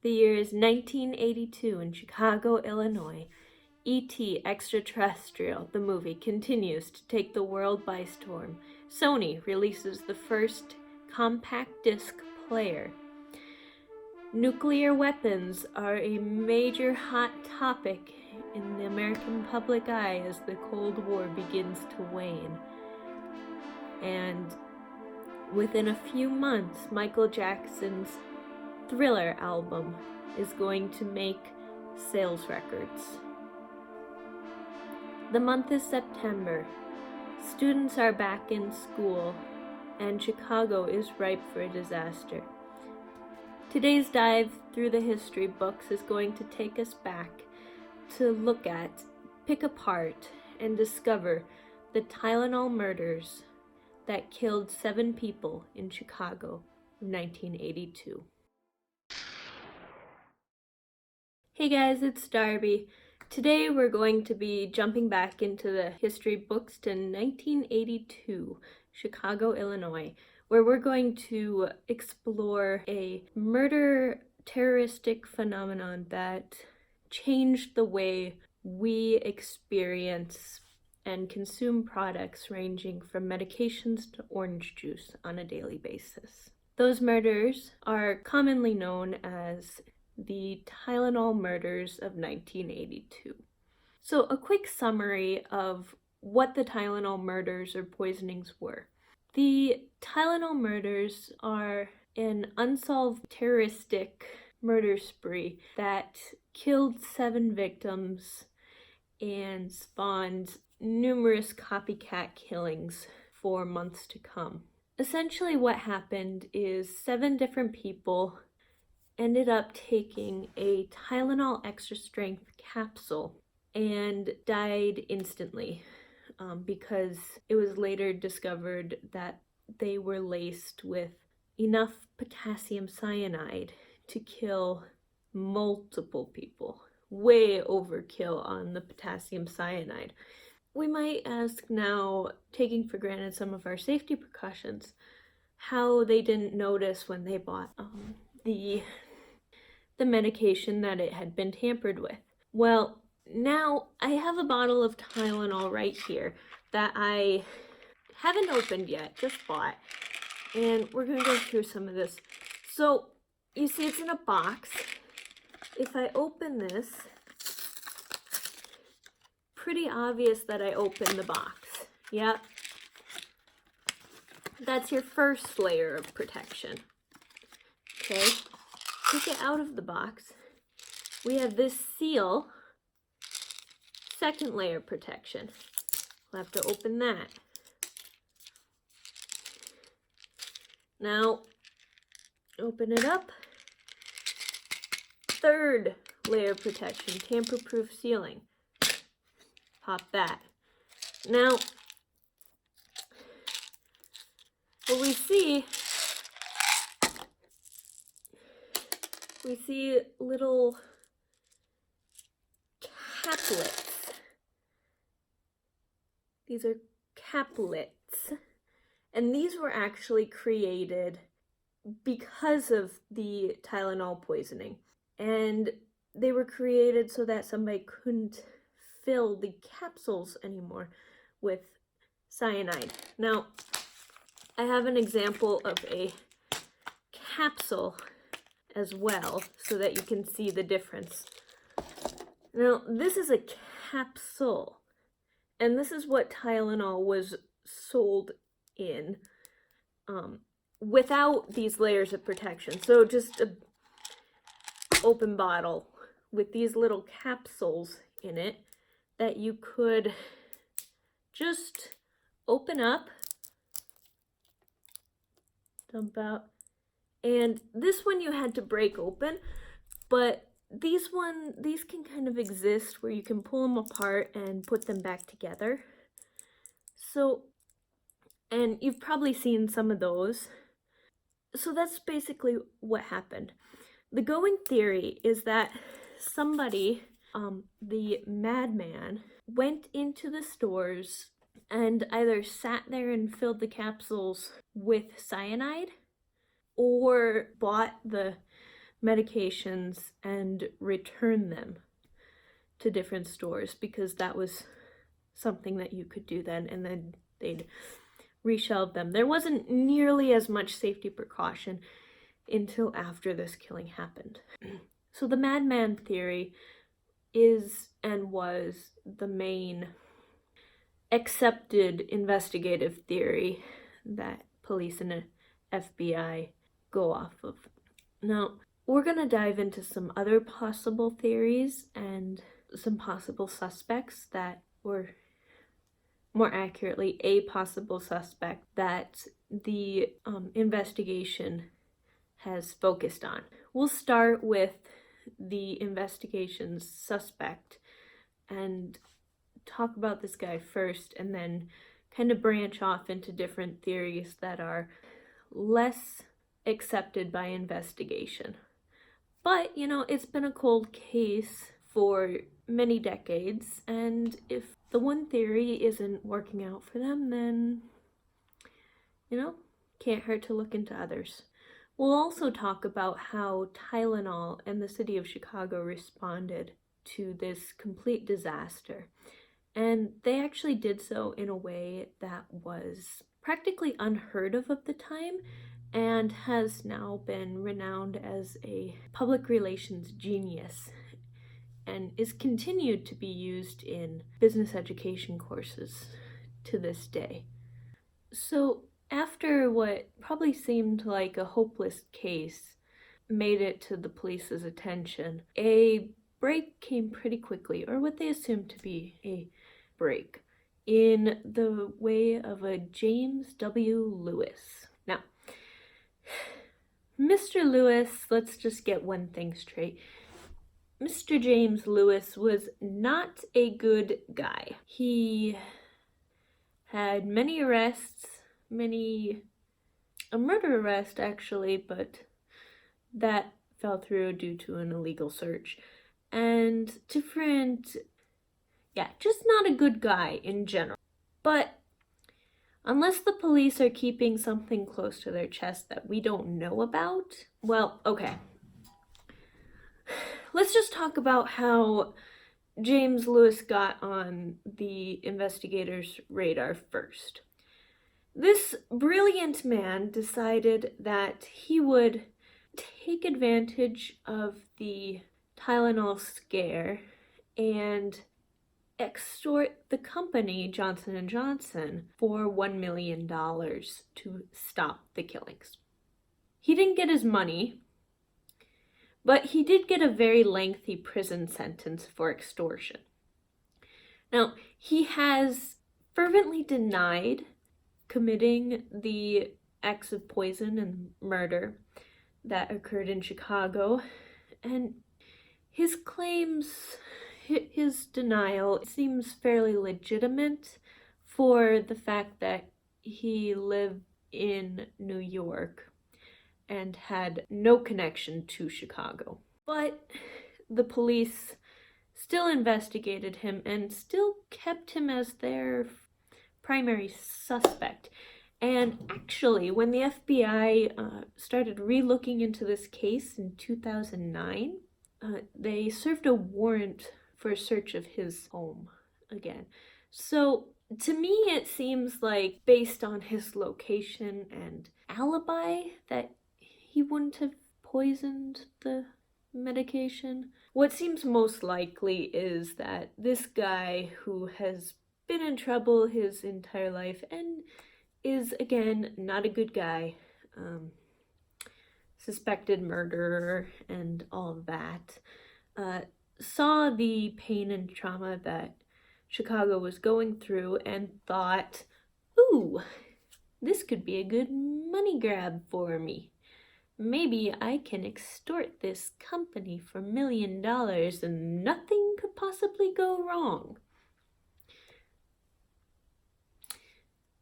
The year is 1982 in Chicago, Illinois. E.T. Extraterrestrial, the movie, continues to take the world by storm. Sony releases the first compact disc player. Nuclear weapons are a major hot topic in the American public eye as the Cold War begins to wane. And within a few months, Michael Jackson's Thriller album is going to make sales records. The month is September. Students are back in school, and Chicago is ripe for a disaster. Today's dive through the history books is going to take us back to look at, pick apart, and discover the Tylenol murders that killed 7 people in Chicago in 1982. Hey guys, it's Darby. Today we're going to be jumping back into the history books to 1982, Chicago, Illinois, where we're going to explore a murder terroristic phenomenon that changed the way we experience and consume products ranging from medications to orange juice on a daily basis. Those murders are commonly known as the Tylenol Murders of 1982. So a quick summary of what the Tylenol murders or poisonings were. The Tylenol murders are an unsolved terroristic murder spree that killed 7 victims and spawned numerous copycat killings for months to come. Essentially what happened is 7 different people ended up taking a Tylenol extra strength capsule and died instantly because it was later discovered that they were laced with enough potassium cyanide to kill multiple people. Way overkill on the potassium cyanide. We might ask now, taking for granted some of our safety precautions, how they didn't notice when they bought the medication that it had been tampered with. Well, now I have a bottle of Tylenol right here that I haven't opened yet, just bought, and we're gonna go through some of this. So you see it's in a box. If I open this, pretty obvious that I opened the box. Yep. That's your first layer of protection. Okay. Take it out of the box. We have this seal, second layer protection. We'll have to open that. Now, open it up. Third layer protection, tamper-proof sealing. Pop that. Now, what we see little caplets. These are caplets. And these were actually created because of the Tylenol poisoning. And they were created so that somebody couldn't fill the capsules anymore with cyanide. Now, I have an example of a capsule as well so that you can see the difference. Now, this is a capsule, and this is what Tylenol was sold in without these layers of protection. So just an open bottle with these little capsules in it that you could just open up, dump out, and this one you had to break open, but these can kind of exist where you can pull them apart and put them back together. So, and you've probably seen some of those. So that's basically what happened. The going theory is that somebody, the madman, went into the stores and either sat there and filled the capsules with cyanide or bought the medications and return them to different stores, because that was something that you could do then, and then they'd reshelve them. There wasn't nearly as much safety precaution until after this killing happened. So the madman theory is and was the main accepted investigative theory that police and the FBI go off of. Now, we're going to dive into some other possible theories and some possible suspects that were, more accurately, a possible suspect that the investigation has focused on. We'll start with the investigation's suspect and talk about this guy first, and then kind of branch off into different theories that are less accepted by investigation. But, you know, it's been a cold case for many decades, and if the one theory isn't working out for them, then, you know, can't hurt to look into others. We'll also talk about how Tylenol and the city of Chicago responded to this complete disaster. And they actually did so in a way that was practically unheard of the time, and has now been renowned as a public relations genius, and is continued to be used in business education courses to this day. So after what probably seemed like a hopeless case made it to the police's attention, a break came pretty quickly, or what they assumed to be a break, in the way of a James W. Lewis. Now, Mr. Lewis, let's just get one thing straight. Mr. James Lewis was not a good guy. He had many arrests, a murder arrest actually, but that fell through due to an illegal search. And just not a good guy in general. But unless the police are keeping something close to their chest that we don't know about, well, okay. Let's just talk about how James Lewis got on the investigators' radar first. This brilliant man decided that he would take advantage of the Tylenol scare and extort the company Johnson & Johnson for $1 million to stop the killings. He didn't get his money, but he did get a very lengthy prison sentence for extortion. Now, he has fervently denied committing the acts of poison and murder that occurred in Chicago, and his denial seems fairly legitimate for the fact that he lived in New York and had no connection to Chicago. But the police still investigated him and still kept him as their primary suspect. And actually, when the FBI started re-looking into this case in 2009, they served a warrant for a search of his home again. So to me, it seems like, based on his location and alibi, that he wouldn't have poisoned the medication. What seems most likely is that this guy, who has been in trouble his entire life and is, again, not a good guy, suspected murderer and all of that, saw the pain and trauma that Chicago was going through and thought, ooh, this could be a good money grab for me. Maybe I can extort this company for $1 million and nothing could possibly go wrong.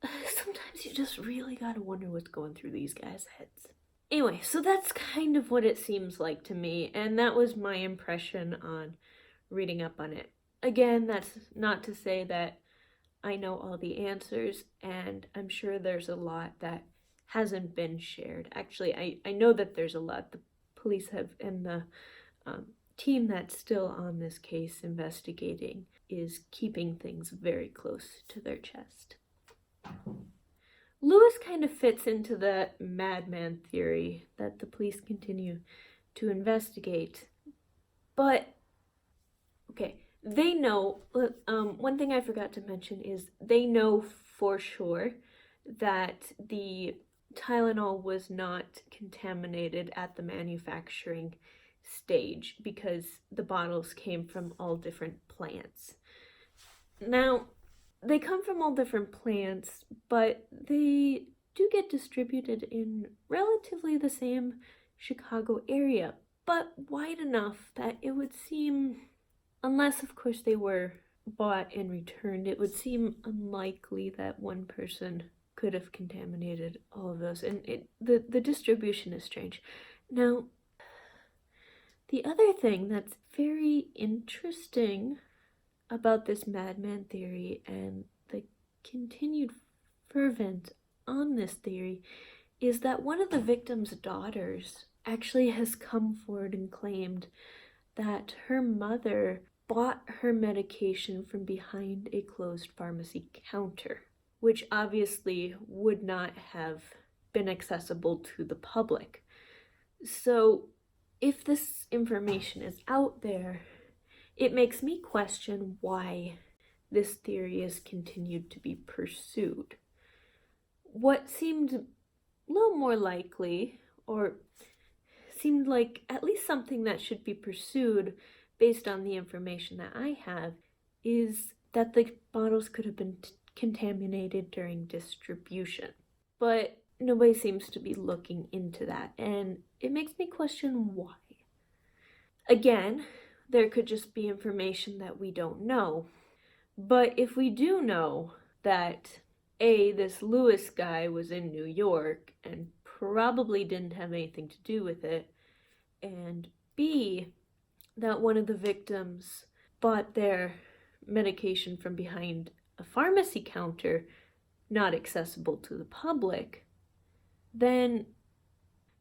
Sometimes you just really gotta wonder what's going through these guys' heads. Anyway, so that's kind of what it seems like to me, and that was my impression on reading up on it. Again, that's not to say that I know all the answers, and I'm sure there's a lot that hasn't been shared. Actually, I know that there's a lot the police have, and the team that's still on this case investigating is keeping things very close to their chest. Lewis kind of fits into the madman theory that the police continue to investigate. But, okay, they know, one thing I forgot to mention is they know for sure that the Tylenol was not contaminated at the manufacturing stage because the bottles came from all different plants. Now, they come from all different plants, but they do get distributed in relatively the same Chicago area, but wide enough that it would seem, unless of course they were bought and returned, it would seem unlikely that one person could have contaminated all of those, and the distribution is strange. Now, the other thing that's very interesting about this madman theory and the continued fervent on this theory is that one of the victim's daughters actually has come forward and claimed that her mother bought her medication from behind a closed pharmacy counter, which obviously would not have been accessible to the public. So if this information is out there, it makes me question why this theory is continued to be pursued. What seemed a little more likely, or seemed like at least something that should be pursued based on the information that I have, is that the bottles could have been contaminated during distribution. But nobody seems to be looking into that, and it makes me question why. Again, there could just be information that we don't know. But if we do know that A, this Lewis guy was in New York and probably didn't have anything to do with it, and B, that one of the victims bought their medication from behind a pharmacy counter, not accessible to the public, then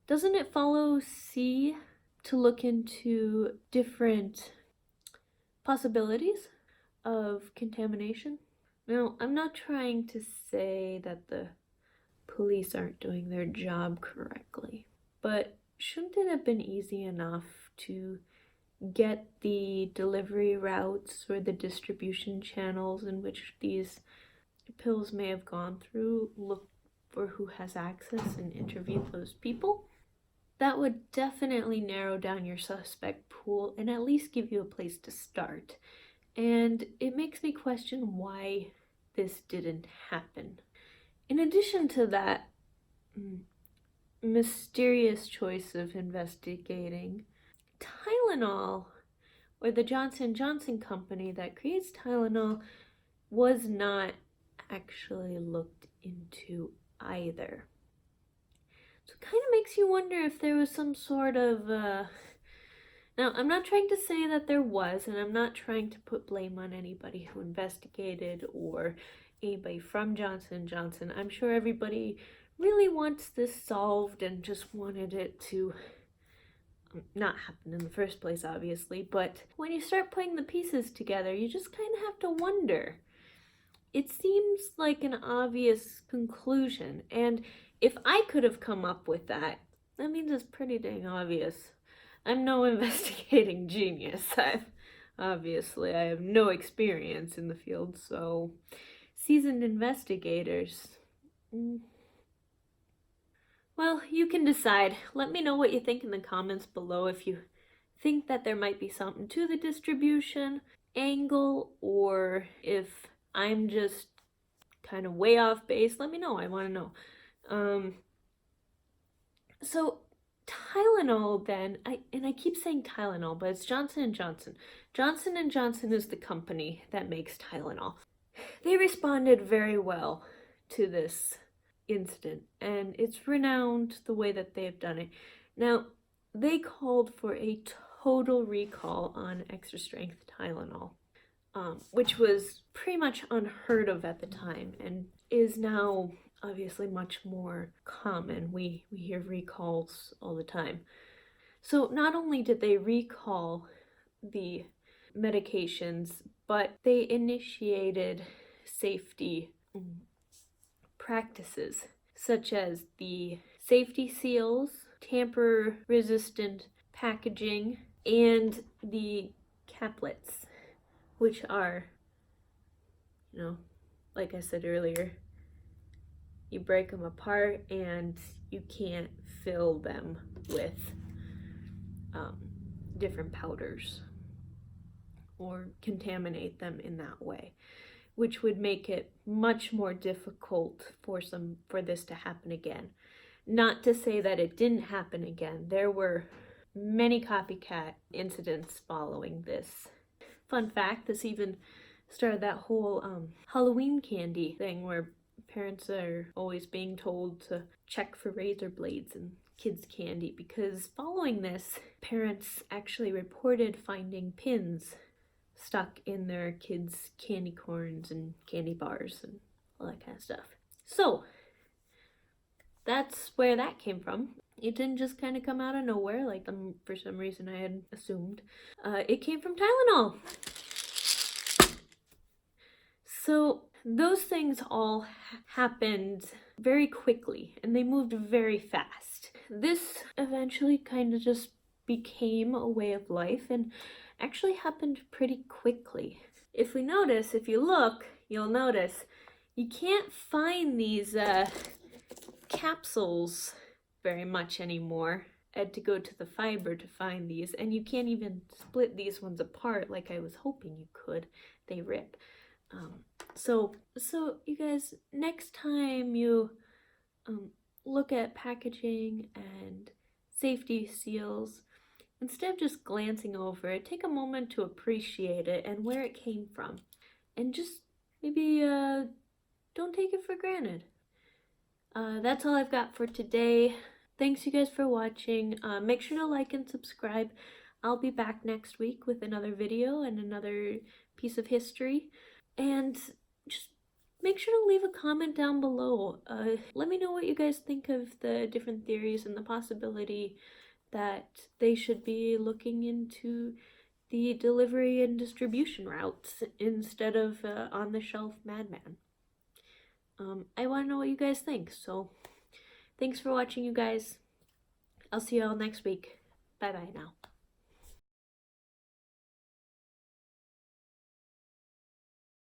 doesn't it follow C to look into different possibilities of contamination? Now, I'm not trying to say that the police aren't doing their job correctly, but shouldn't it have been easy enough to get the delivery routes or the distribution channels in which these pills may have gone through, look for who has access and interview those people? That would definitely narrow down your suspect pool and at least give you a place to start. And it makes me question why this didn't happen. In addition to that mysterious choice of investigating, Tylenol, or the Johnson & Johnson company that creates Tylenol, was not actually looked into either. So it kind of makes you wonder if there was some sort of, now I'm not trying to say that there was, and I'm not trying to put blame on anybody who investigated or anybody from Johnson & Johnson. I'm sure everybody really wants this solved and just wanted it to not happen in the first place, obviously, but when you start putting the pieces together, you just kind of have to wonder. It seems like an obvious conclusion, and if I could have come up with that, that means it's pretty dang obvious. I'm no investigating genius. I have no experience in the field, so seasoned investigators, well, you can decide. Let me know what you think in the comments below if you think that there might be something to the distribution angle, or if I'm just kind of way off base. Let me know. I want to know. So Tylenol then, I keep saying Tylenol, but it's Johnson & Johnson. Johnson & Johnson is the company that makes Tylenol. They responded very well to this incident, and it's renowned the way that they have done it. Now, they called for a total recall on extra strength Tylenol, which was pretty much unheard of at the time and is now obviously much more common. We hear recalls all the time. So not only did they recall the medications, but they initiated safety practices such as the safety seals, tamper resistant packaging, and the caplets, which are, like I said earlier, you break them apart and you can't fill them with different powders or contaminate them in that way, which would make it much more difficult for this to happen again. Not to say that it didn't happen again. There were many copycat incidents following this. Fun fact, this even started that whole Halloween candy thing where parents are always being told to check for razor blades in kids' candy, because following this, parents actually reported finding pins stuck in their kids' candy corns and candy bars and all that kind of stuff. So that's where that came from. It didn't just kind of come out of nowhere like for some reason I had assumed. It came from Tylenol. So those things all happened very quickly and they moved very fast. This eventually kind of just became a way of life and actually happened pretty quickly. If you look, you'll notice you can't find these capsules very much anymore. I had to go to the fiber to find these, and you can't even split these ones apart like I was hoping you could. They rip. So you guys, next time you look at packaging and safety seals, instead of just glancing over it, take a moment to appreciate it and where it came from, and just maybe don't take it for granted. That's all I've got for today. Thanks you guys for watching. Make sure to like and subscribe. I'll be back next week with another video and another piece of history. And just make sure to leave a comment down below. Let me know what you guys think of the different theories and the possibility that they should be looking into the delivery and distribution routes instead of on-the-shelf madman. I want to know what you guys think, so thanks for watching, you guys. I'll see you all next week. Bye-bye now.